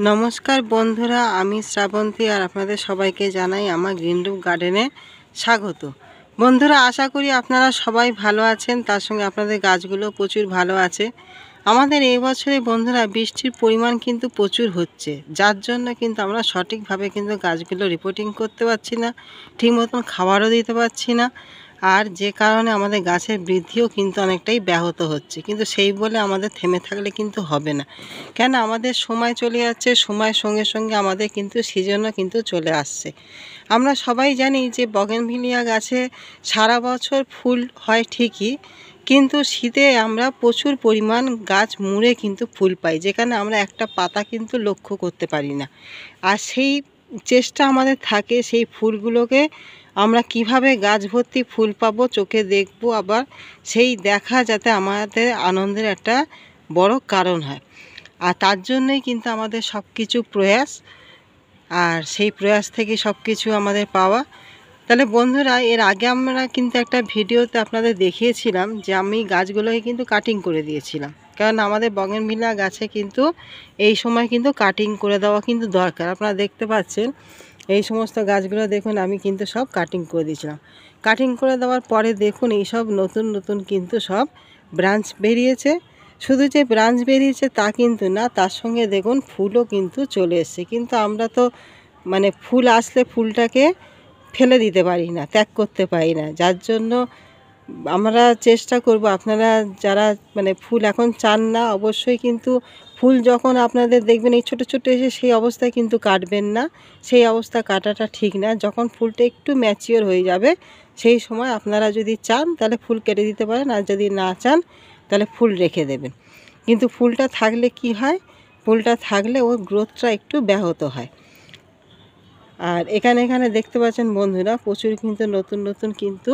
নমস্কার বন্ধুরা, আমি শ্রাবন্তী আর আপনাদের সবাইকে জানাই আমার গ্রিন রুম গার্ডেনে স্বাগত। বন্ধুরা, আশা করি আপনারা সবাই ভালো আছেন, তার সঙ্গে আপনাদের গাছগুলো প্রচুর ভালো আছে। আমাদের এই বছরে বন্ধুরা বৃষ্টির পরিমাণ কিন্তু প্রচুর হচ্ছে, যার জন্য কিন্তু আমরা সঠিকভাবে কিন্তু গাছগুলো রিপোর্টিং করতে পারছি না, ঠিক মতন খাবারও দিতে পারছি না, আর যে কারণে আমাদের গাছের বৃদ্ধিও কিন্তু অনেকটাই ব্যাহত হচ্ছে। কিন্তু সেই বলে আমাদের থেমে থাকলে কিন্তু হবে না, কেন আমাদের সময় চলে যাচ্ছে, সময়ের সঙ্গে সঙ্গে আমাদের কিন্তু সিজনও কিন্তু চলে আসছে। আমরা সবাই জানি যে বগেনভিলিয়া গাছে সারা বছর ফুল হয় ঠিকই, কিন্তু শীতে আমরা প্রচুর পরিমাণ গাছ মুড়ে কিন্তু ফুল পাই, যেখানে আমরা একটা পাতা কিন্তু লক্ষ্য করতে পারি না। আর সেই চেষ্টা আমাদের থাকে সেই ফুলগুলোকে আমরা কিভাবে গাছ ভর্তি ফুল পাবো, চোখে দেখবো, আবার সেই দেখা যাতে আমাদের আনন্দের একটা বড় কারণ হয়। আর তার জন্যই কিন্তু আমাদের সব কিছু প্রয়াস, আর সেই প্রয়াস থেকে সব কিছু আমাদের পাওয়া। তাহলে বন্ধুরা, এর আগে আমরা কিন্তু একটা ভিডিওতে আপনাদের দেখিয়েছিলাম যে আমি গাছগুলোকে কিন্তু কাটিং করে দিয়েছিলাম, কারণ আমাদের বগেনভিলিয়া গাছে কিন্তু এই সময় কিন্তু কাটিং করে দেওয়া কিন্তু দরকার। আপনারা দেখতে পাচ্ছেন এই সমস্ত গাছগুলো দেখুন, আমি কিন্তু সব কাটিং করে দিয়েছিলাম। কাটিং করে দেওয়ার পরে দেখুন এই সব নতুন নতুন কিন্তু সব ব্রাঞ্চ বেরিয়েছে। শুধু যে ব্রাঞ্চ বেরিয়েছে তা কিন্তু না, তার সঙ্গে দেখুন ফুলও কিন্তু চলে এসছে। কিন্তু আমরা তো ফুল আসলে ফুলটাকে ফেলে দিতে পারি না, ত্যাগ করতে পারি না, যার জন্য আমরা চেষ্টা করব আপনারা যারা ফুল এখন চান না, অবশ্যই কিন্তু ফুল যখন আপনাদের দেখবেন এই ছোটো ছোটো এসে সেই অবস্থায় কিন্তু কাটবেন না, সেই অবস্থা কাটাটা ঠিক না। যখন ফুলটা একটু ম্যাচিওর হয়ে যাবে সেই সময় আপনারা যদি চান তাহলে ফুল কেটে দিতে পারেন, আর যদি না চান তাহলে ফুল রেখে দেবেন। কিন্তু ফুলটা থাকলে কি হয়, ফুলটা থাকলে ওর গ্রোথটা একটু ব্যাহত হয়। আর এখানে দেখতে পাচ্ছেন বন্ধুরা প্রচুর কিন্তু নতুন নতুন কিন্তু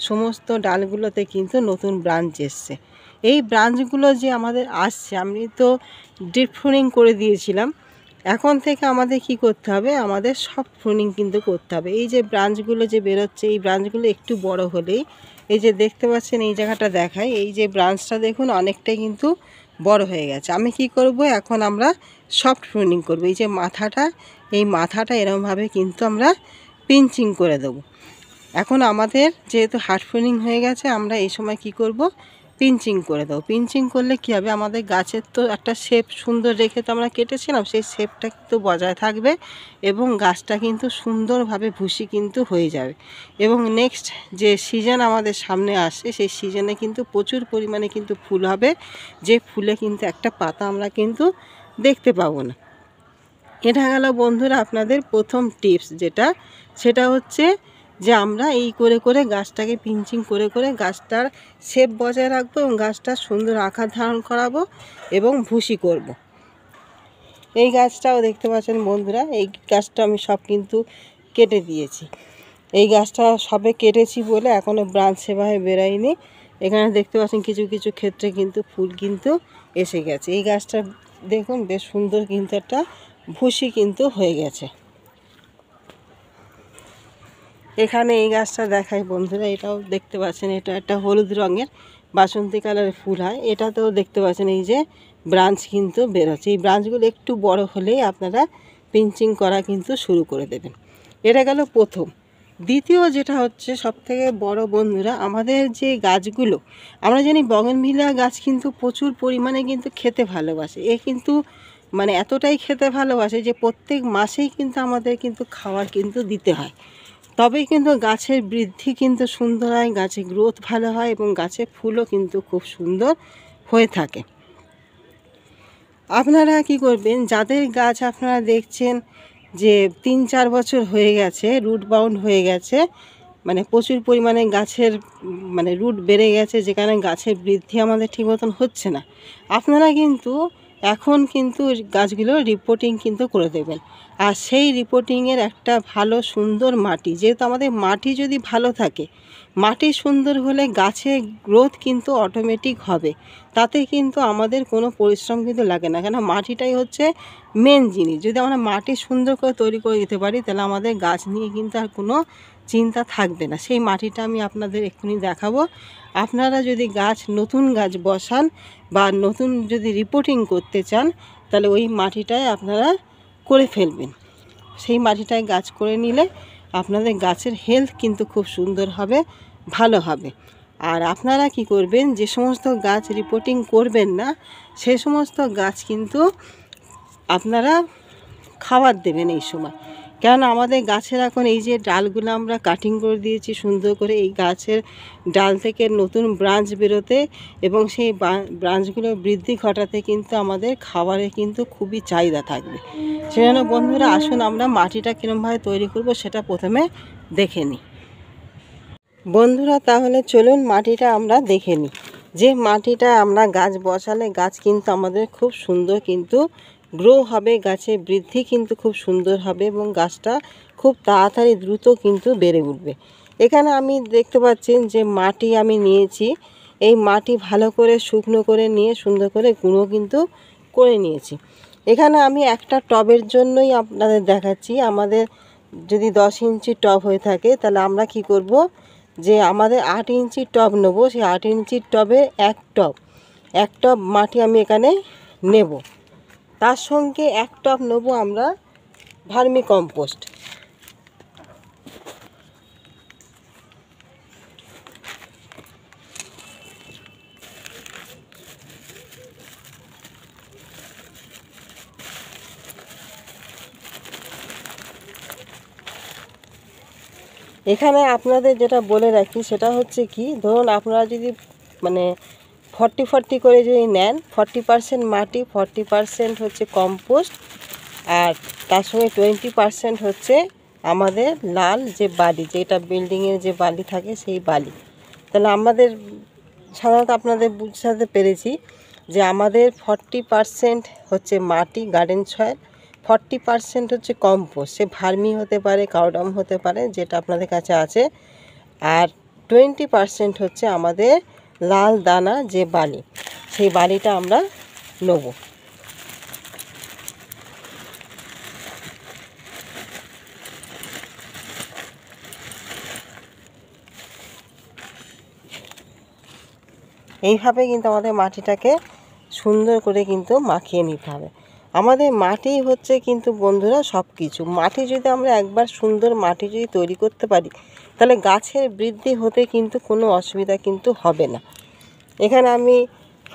সমস্ত ডালগুলোতে কিন্তু নতুন ব্রাঞ্চ এসছে। এই ব্রাঞ্চগুলো যে আমাদের আসছে, আমি তো ডিপ প্রুনিং করে দিয়েছিলাম। এখন থেকে আমাদের কি করতে হবে, আমাদের সফট প্রুনিং কিন্তু করতে হবে। এই যে ব্রাঞ্চগুলো যে বেরোচ্ছে, এই ব্রাঞ্চগুলো একটু বড় হলেই, এই যে দেখতে পাচ্ছেন এই জায়গাটা দেখায়, এই যে ব্রাঞ্চটা দেখুন অনেকটাই কিন্তু বড় হয়ে গেছে। আমি কি করব, এখন আমরা সফট প্রুনিং করব। এই যে মাথাটা, এই মাথাটা এরকমভাবে কিন্তু আমরা পিঞ্চিং করে দেবো। এখন আমাদের যেহেতু হার্ড প্রুনিং হয়ে গেছে, আমরা এই সময় কি করব, পিঞ্চিং করে দেবো। পিঞ্চিং করলে কী হবে, আমাদের গাছের তো একটা শেপ সুন্দর রেখে তো আমরা কেটেছিলাম, সেই শেপটা কিন্তু বজায় থাকবে এবং গাছটা কিন্তু সুন্দরভাবে ভুসি কিন্তু হয়ে যাবে। এবং নেক্সট যে সিজন আমাদের সামনে আসে, সেই সিজনে কিন্তু প্রচুর পরিমাণে কিন্তু ফুল হবে, যে ফুলে কিন্তু একটা পাতা আমরা কিন্তু দেখতে পাবো না। এটা গেল বন্ধুরা আপনাদের প্রথম টিপস, সেটা হচ্ছে যে আমরা এই করে করে গাছটাকে পিঞ্চিং করে করে গাছটার শেপ বজায় রাখবো এবং গাছটার সুন্দর আকার ধারণ করাবো এবং ভুসি করব। এই গাছটাও দেখতে পাচ্ছেন বন্ধুরা, এই গাছটা আমি সব কিন্তু কেটে দিয়েছি। এই গাছটা সবে কেটেছি বলে এখনও ব্রাঞ্চ সেভাবে বেরোয়নি। এখানে দেখতে পাচ্ছেন কিছু কিছু ক্ষেত্রে কিন্তু ফুল কিন্তু এসে গেছে। এই গাছটা দেখুন বেশ সুন্দর কিন্তু একটা ভুসি কিন্তু হয়ে গেছে। এখানে এই গাছটা দেখাই বন্ধুরা, এটাও দেখতে পাচ্ছেন, এটা একটা হলুদ রঙের বাসন্তী কালারের ফুল হয়। এটাতেও দেখতে পাচ্ছেন এই যে ব্রাঞ্চ কিন্তু বেরোচ্ছে। এই ব্রাঞ্চগুলো একটু বড় হলেই আপনারা পিঞ্চিং করা কিন্তু শুরু করে দেবেন। এটা গেল প্রথম। দ্বিতীয় যেটা হচ্ছে সবথেকে বড় বন্ধুরা, আমাদের যে গাছগুলো, আমরা জানি বগেনভিলিয়া গাছ কিন্তু প্রচুর পরিমাণে কিন্তু খেতে ভালোবাসে। এ কিন্তু এতটাই খেতে ভালোবাসে যে প্রত্যেক মাসেই কিন্তু আমাদের কিন্তু খাবার কিন্তু দিতে হয়, তবেই কিন্তু গাছের বৃদ্ধি কিন্তু সুন্দর হয়, গাছের গ্রোথ ভালো হয় এবং গাছের ফুলও কিন্তু খুব সুন্দর হয়ে থাকে। আপনারা কি করবেন, যাদের গাছ আপনারা দেখছেন যে 3-4 বছর হয়ে গেছে, রুট বাউন্ড হয়ে গেছে, প্রচুর পরিমাণে গাছের রুট বেড়ে গেছে, যেখানে গাছের বৃদ্ধি আমাদের ঠিক মতন হচ্ছে না, আপনারা কিন্তু এখন কিন্তু গাছগুলো রিপোর্টিং কিন্তু করে দেবেন। আর সেই রিপোর্টিংয়ের একটা ভালো সুন্দর মাটি, যেহেতু আমাদের মাটি যদি ভালো থাকে, মাটি সুন্দর হলে গাছের গ্রোথ কিন্তু অটোমেটিক হবে, তাতে কিন্তু আমাদের কোনো পরিশ্রম কিন্তু লাগে না, কেন মাটিটাই হচ্ছে মেন জিনিস। যদি আমরা মাটি সুন্দর করে তৈরি করে দিতে পারি, তাহলে আমাদের গাছ নিয়ে কিন্তু আর কোনো চিন্তা থাকবে না। সেই মাটিটা আমি আপনাদের এক্ষুনি দেখাবো। আপনারা যদি নতুন গাছ বসান বা নতুন যদি রিপোর্টিং করতে চান, তাহলে ওই মাটিটায় আপনারা করে ফেলবেন। সেই মাটিটায় গাছ করে নিলে আপনাদের গাছের হেলথ কিন্তু খুব সুন্দর হবে, ভালো হবে। আর আপনারা কি করবেন, যে সমস্ত গাছ রিপোর্টিং করবেন না সে সমস্ত গাছ কিন্তু আপনারা খাবার দেবেন এই সময়। কেননা আমাদের গাছের এখন এই যে ডালগুলো আমরা কাটিং করে দিয়েছি সুন্দর করে, এই গাছের ডাল থেকে নতুন ব্রাঞ্চ বেরোতে এবং সেই ব্রাঞ্চগুলো বৃদ্ধি ঘটাতে কিন্তু আমাদের খাবারে কিন্তু খুবই চাহিদা থাকবে। সেজন্য বন্ধুরা আসুন আমরা মাটিটা কীরকমভাবে তৈরি করব সেটা প্রথমে দেখে নিই। বন্ধুরা তাহলে চলুন মাটিটা আমরা দেখে নিই। যে মাটিটা আমরা গাছ বসালে গাছ কিন্তু আমাদের খুব সুন্দর কিন্তু গ্রো হবে, গাছের বৃদ্ধি কিন্তু খুব সুন্দর হবে এবং গাছটা খুব তাড়াতাড়ি দ্রুত কিন্তু বেড়ে উঠবে। এখানে আমি দেখতে পাচ্ছেন যে মাটি আমি নিয়েছি, এই মাটি ভালো করে শুকনো করে নিয়ে সুন্দর করে গুঁড়ো কিন্তু করে নিয়েছি। এখানে আমি একটা টবের জন্যই আপনাদের দেখাচ্ছি। আমাদের যদি 10 ইঞ্চি টব হয়ে থাকে তাহলে আমরা কি করব, যে আমাদের 8 ইঞ্চি টব নেবো, সেই 8 ইঞ্চির টবে এক টব মাটি আমি এখানে নেব। তার সঙ্গে এক টব নেবো আমরা ভার্মি কম্পোস্ট। এখানে আপনাদের যেটা বলে রাখি সেটা হচ্ছে কি, ধরুন আপনারা যদি মানে 40-40 করে যদি নেন, 40% মাটি, 40% হচ্ছে কম্পোস্ট, আর তার সঙ্গে 20% হচ্ছে আমাদের লাল যে বালি, যেটা বিল্ডিংয়ের যে বালি থাকে সেই বালি। তাহলে আমাদের সাধারণত আপনাদের বুঝাতে পেরেছি যে আমাদের 40% হচ্ছে মাটি গার্ডেন সয়েল, 40% হচ্ছে কম্পোস্ট, সে ভার্মি হতে পারে, কাউডাম হতে পারে, যেটা আপনাদের কাছে আছে, আর 20% হচ্ছে আমাদের লাল দানা যে বালি, সেই বালিটা আমরা নেব। এইভাবে কিন্তু আমাদের মাটিটাকে সুন্দর করে কিন্তু মাখিয়ে নিতে হবে। আমাদের মাটি হচ্ছে কিন্তু বন্ধুরা সব কিছু। মাটি যদি আমরা একবার সুন্দর মাটি যদি তৈরি করতে পারি তাহলে গাছের বৃদ্ধি হতে কিন্তু কোনো অসুবিধা কিন্তু হবে না। এখানে আমি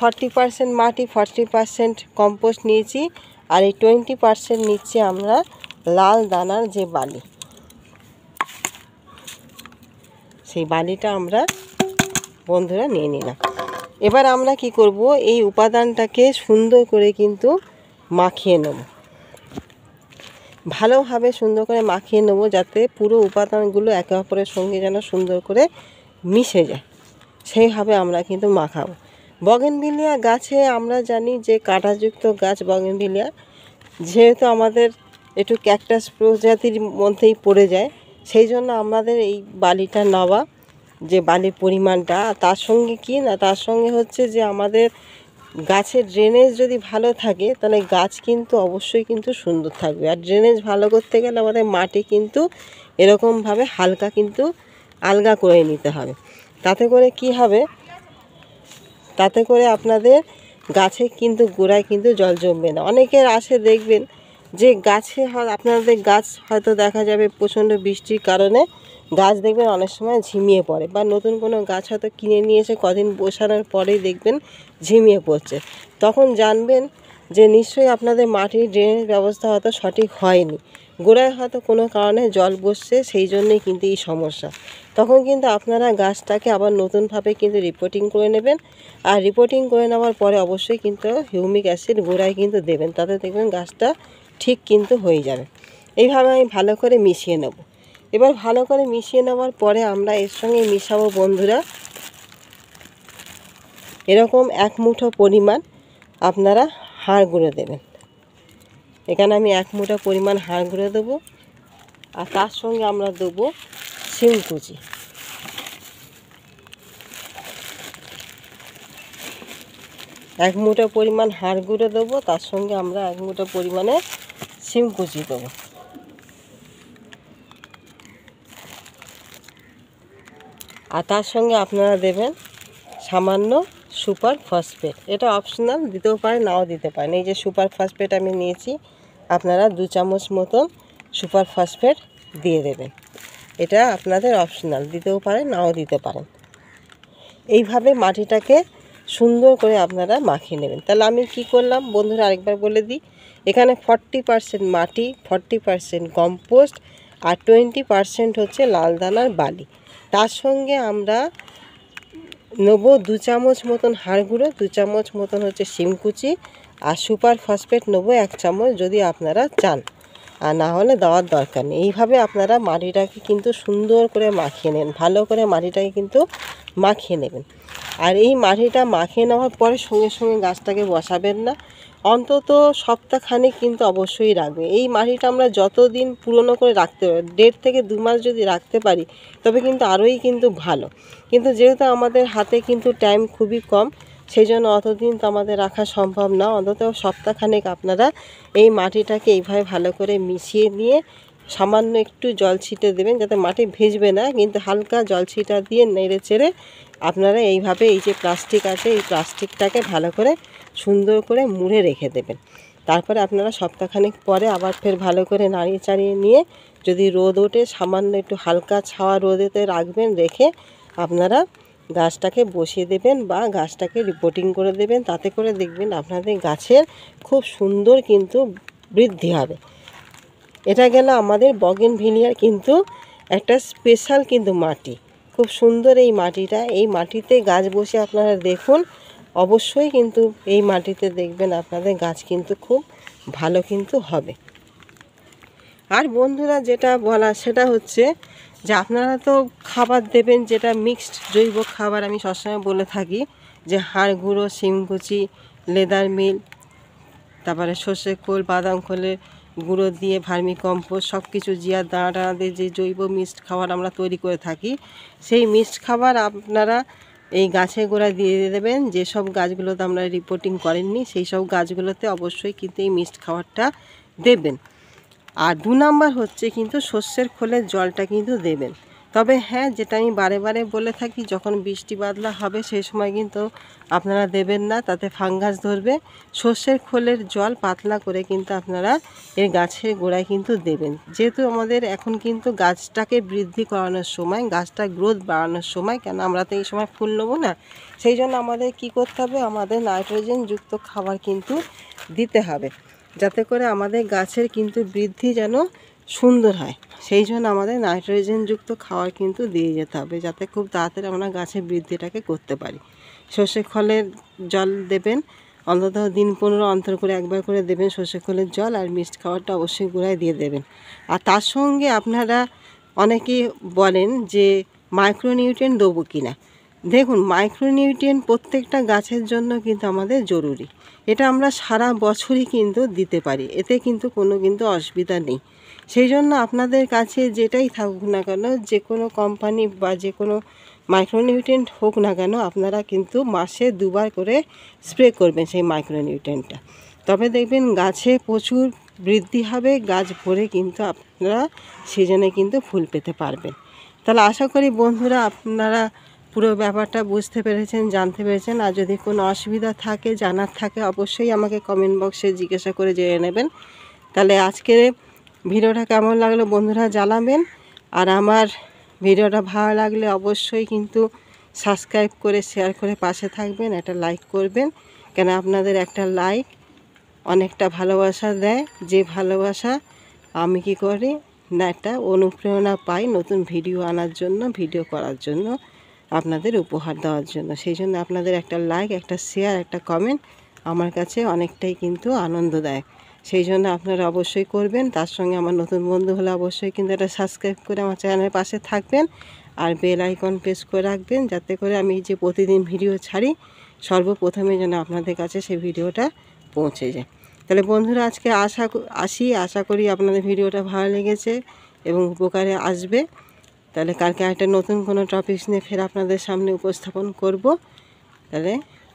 40% মাটি, 40% কম্পোস্ট নিয়েছি, আর এই 20% নিচ্ছি আমরা লাল দানার যে বালি, সেই বালিটা আমরা বন্ধুরা নিয়ে নিলাম। এবার আমরা কি করব, এই উপাদানটাকে সুন্দর করে কিন্তু মাখিয়ে নেব, ভালোভাবে সুন্দর করে মাখিয়ে নেব, যাতে পুরো উপাদানগুলো একে অপরের সঙ্গে যেন সুন্দর করে মিশে যায়, সেইভাবে আমরা কিন্তু মাখাবো। বগেনভিলিয়া গাছে আমরা জানি যে কাঁটাযুক্ত গাছ বগেনভিলিয়া, যেহেতু আমাদের একটু ক্যাকটাস প্রজাতির মধ্যেই পড়ে যায়, সেই জন্য আমাদের এই বালিটা নেওয়া, যে বালির পরিমাণটা। তার সঙ্গে কি না, তার সঙ্গে হচ্ছে যে আমাদের গাছের ড্রেনেজ যদি ভালো থাকে তাহলে গাছ কিন্তু অবশ্যই কিন্তু সুন্দর থাকবে। আর ড্রেনেজ ভালো করতে গেলে আমাদের মাটি কিন্তু এরকমভাবে হালকা কিন্তু আলগা করে নিতে হবে। তাতে করে কি হবে, তাতে করে আপনাদের গাছে কিন্তু গোড়ায় কিন্তু জল জমবে না। অনেকের আসে দেখবেন যে গাছে আপনাদের গাছ হয়তো দেখা যাবে প্রচণ্ড বৃষ্টির কারণে গাছ দেখবেন অনেক সময় ঝিমিয়ে পড়ে, বা নতুন কোনো গাছ হয়তো কিনে নিয়ে এসে কদিন বসানোর পরেই দেখবেন ঝিমিয়ে পড়ছে। তখন জানবেন যে নিশ্চয়ই আপনাদের মাটির ড্রেনেজ ব্যবস্থা হয়তো সঠিক হয়নি, গোড়ায় হয়তো কোনো কারণে জল বসছে, সেই জন্যই কিন্তু এই সমস্যা। তখন কিন্তু আপনারা গাছটাকে আবার নতুনভাবে কিন্তু রিপোর্টিং করে নেবেন, আর রিপোর্টিং করে নেওয়ার পরে অবশ্যই কিন্তু হিউমিক অ্যাসিড গোড়ায় কিন্তু দেবেন, তাতে দেখবেন গাছটা ঠিক কিন্তু হয়ে যাবে। এইভাবে আমি ভালো করে মিশিয়ে নেব। এবার ভালো করে মিশিয়ে নেওয়ার পরে আমরা এর সঙ্গে মিশাবো বন্ধুরা এরকম 1 মুঠো পরিমাণ আপনারা হাড় গুঁড়ো দেবেন। এখানে আমি 1 মুঠো পরিমাণ হাড় গুঁড়ো দেবো, আর তার সঙ্গে আমরা দেবো শিংকুচি। এক মুঠো পরিমাণ হাড় গুঁড়ো দেবো, তার সঙ্গে আমরা 1 মুঠো পরিমাণে শিংকুচি দেবো। আর তার সঙ্গে আপনারা দেবেন সামান্য সুপার ফসফেট। এটা অপশনাল, দিতেও পারে নাও দিতে পারেন। এই যে সুপার ফসফেট আমি নিয়েছি, আপনারা 2 চামচ মতন সুপার ফসফেট দিয়ে দেবেন। এটা আপনাদের অপশনাল, দিতেও পারেন নাও দিতে পারেন। এইভাবে মাটিটাকে সুন্দর করে আপনারা মাখিয়ে নেবেন। তাহলে আমি কি করলাম বন্ধুরা আরেকবার বলে দিই, এখানে 40% মাটি, 40% কম্পোস্ট আর 20% হচ্ছে লাল দানার বালি। তার সঙ্গে আমরা নেব 2 চামচ মতন হাড় গুঁড়ো, 2 চামচ মতন হচ্ছে শিমকুচি, আর সুপার ফসফেট নেব 1 চামচ যদি আপনারা চান, আর না হলে দেওয়ার দরকার নেই। এইভাবে আপনারা মাটিটাকে কিন্তু সুন্দর করে মাখিয়ে নেন, ভালো করে মাটিটাকে কিন্তু মাখিয়ে নেবেন। আর এই মাটিটা মাখিয়ে নেওয়ার পরে সঙ্গে সঙ্গে গাছটাকে বসাবেন না, অন্তত সপ্তাহখানেক কিন্তু অবশ্যই রাখবে। এই মাটিটা আমরা যতদিন পুরনো করে রাখতে পারি, 1.5 থেকে 2 মাস যদি রাখতে পারি তবে কিন্তু আরোই কিন্তু ভালো। কিন্তু যেহেতু আমাদের হাতে কিন্তু টাইম খুবই কম, সেই জন্য অতদিন তো আমাদের রাখা সম্ভব না। অন্তত সপ্তাহখানেক আপনারা এই মাটিটাকে এইভাবে ভালো করে মিশিয়ে নিয়ে সামান্য একটু জল ছিটে দেবেন, যাতে মাটি ভিজবে না, কিন্তু হালকা জল ছিটা দিয়ে নেড়ে চেড়ে আপনারা এইভাবে এই যে প্লাস্টিক আছে এই প্লাস্টিকটাকে ভালো করে সুন্দর করে মুড়ে রেখে দেবেন। তারপরে আপনারা সপ্তাহখানেক পরে আবার ফের ভালো করে নাড়িয়ে চাড়িয়ে নিয়ে, যদি রোদ ওঠে সামান্য একটু হালকা ছাওয়া রোদেতে রাখবেন, রেখে আপনারা গাছটাকে বসিয়ে দেবেন বা গাছটাকে রিপোর্টিং করে দেবেন। তাতে করে দেখবেন আপনাদের গাছের খুব সুন্দর কিন্তু বৃদ্ধি হবে। এটা গেল আমাদের বগেনভিলিয়ার কিন্তু একটা স্পেশাল কিন্তু মাটি, খুব সুন্দর এই মাটিটা। এই মাটিতে গাছ বসে আপনারা দেখুন, অবশ্যই কিন্তু এই মাটিতে দেখবেন আপনাদের গাছ কিন্তু খুব ভালো কিন্তু হবে। আর বন্ধুরা যেটা বলা সেটা হচ্ছে যে আপনারা তো খাবার দেবেন যেটা মিক্সড জৈব খাবার, আমি সবসময় বলে থাকি যে হাড় গুঁড়ো, শিমকুচি, লেদার মিল, তারপরে সর্ষে খোল, বাদাম খোলের গুঁড়ো দিয়ে ভার্মি কম্পোস্ট, সব কিছু জিয়ার দানা টানা দিয়ে যে জৈব মিক্সড খাবার আমরা তৈরি করে থাকি, সেই মিক্সড খাবার আপনারা এই গাছের গোড়ায় দিয়ে দেবেন। যেসব গাছগুলোতে আমরা রিপোর্টিং করেননি সেই সব গাছগুলোতে অবশ্যই কিন্তু এই মিক্সড খাবারটা দেবেন। আর 2 নাম্বার হচ্ছে কিন্তু সর্ষের খোলের জলটা কিন্তু দেবেন। তবে হ্যাঁ, যেটা আমি বারে বারে বলে থাকি, যখন বৃষ্টি বাদলা হবে সেই সময় কিন্তু আপনারা দেবেন না, তাতে ফাঙ্গাস ধরবে। সর্ষের খোলের জল পাতলা করে কিন্তু আপনারা এর গাছের গোড়ায় কিন্তু দেবেন। যেহেতু আমাদের এখন কিন্তু গাছটাকে বৃদ্ধি করানোর সময়, গাছটা গ্রোথ বাড়ানোর সময়, কেন আমরা তো এই সময় ফুল নেবো না, সেই জন্য আমাদের কি করতে হবে, আমাদের নাইট্রোজেনযুক্ত খাবার কিন্তু দিতে হবে, যাতে করে আমাদের গাছের কিন্তু বৃদ্ধি যেন সুন্দর হয়। সেই জন্য আমাদের নাইট্রোজেনযুক্ত খাবার কিন্তু দিয়ে যেতে হবে, যাতে খুব তাড়াতাড়ি আমরা গাছের বৃদ্ধিটাকে করতে পারি। সর্ষে খোলের জল দেবেন, অন্তত দিন 15 অন্তর করে একবার করে দেবেন সর্ষে খোলের জল, আর মিক্সড খাবারটা অবশ্যই গোড়ায় দিয়ে দেবেন। আর তার সঙ্গে আপনারা অনেকেই বলেন যে মাইক্রোনিউট্রিয়েন্ট দেবো কিনা। দেখুন, মাইক্রোনিউট্রিয়েন্ট প্রত্যেকটা গাছের জন্য কিন্তু আমাদের জরুরি। এটা আমরা সারা বছরই কিন্তু দিতে পারি, এতে কিন্তু কোনো কিন্তু অসুবিধা নেই। সেই জন্য আপনাদের কাছে যেটাই থাকুক না কেন, যে কোনো কোম্পানি বা যে কোনো মাইক্রোনিউট্রিয়েন্ট হোক না কেন, আপনারা কিন্তু মাসে 2 বার করে স্প্রে করবেন সেই মাইক্রোনিউট্রিয়েন্টটা। তবে দেখবেন গাছে প্রচুর বৃদ্ধি হবে, গাছ ভরে কিন্তু আপনারা সিজনে কিন্তু ফুল পেতে পারবেন। তাহলে আশা করি বন্ধুরা আপনারা পুরো ব্যাপারটা বুঝতে পেরেছেন, জানতে পেরেছেন। আর যদি কোনো অসুবিধা থাকে, জানার থাকে, অবশ্যই আমাকে কমেন্ট বক্সে জিজ্ঞাসা করে জেনে নেবেন। তাহলে আজকের ভিডিওটা কেমন লাগলো বন্ধুরা জানাবেন। আর আমার ভিডিওটা ভালো লাগলে অবশ্যই কিন্তু সাবস্ক্রাইব করে শেয়ার করে পাশে থাকবেন, একটা লাইক করবেন, কেন আপনাদের একটা লাইক অনেকটা ভালোবাসা দেয়। যে ভালোবাসা আমি কি করি না, একটা অনুপ্রেরণা পাই নতুন ভিডিও আনার জন্য, ভিডিও করার জন্য, আপনাদের উপহার দেওয়ার জন্য। সেই জন্য আপনাদের একটা লাইক, একটা শেয়ার, একটা কমেন্ট আমার কাছে অনেকটাই কিন্তু আনন্দ দেয়। সেই জন্য আপনারা অবশ্যই করবেন। তার সঙ্গে আমার নতুন বন্ধু হলে অবশ্যই কিন্তু এটা সাবস্ক্রাইব করে আমার চ্যানেলের পাশে থাকবেন, আর বেল আইকন প্রেস করে রাখবেন, যাতে করে আমি যে প্রতিদিন ভিডিও ছাড়ি সর্বপ্রথমে যেন আপনাদের কাছে সেই ভিডিওটা পৌঁছে যায়। তাহলে বন্ধুরা আজকে আশা করি আপনাদের ভিডিওটা ভালো লেগেছে এবং উপকারে আসবে। তাহলে কালকে একটা নতুন কোনো টপিকস নিয়ে ফের আপনাদের সামনে উপস্থাপন করব। তাহলে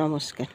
নমস্কার।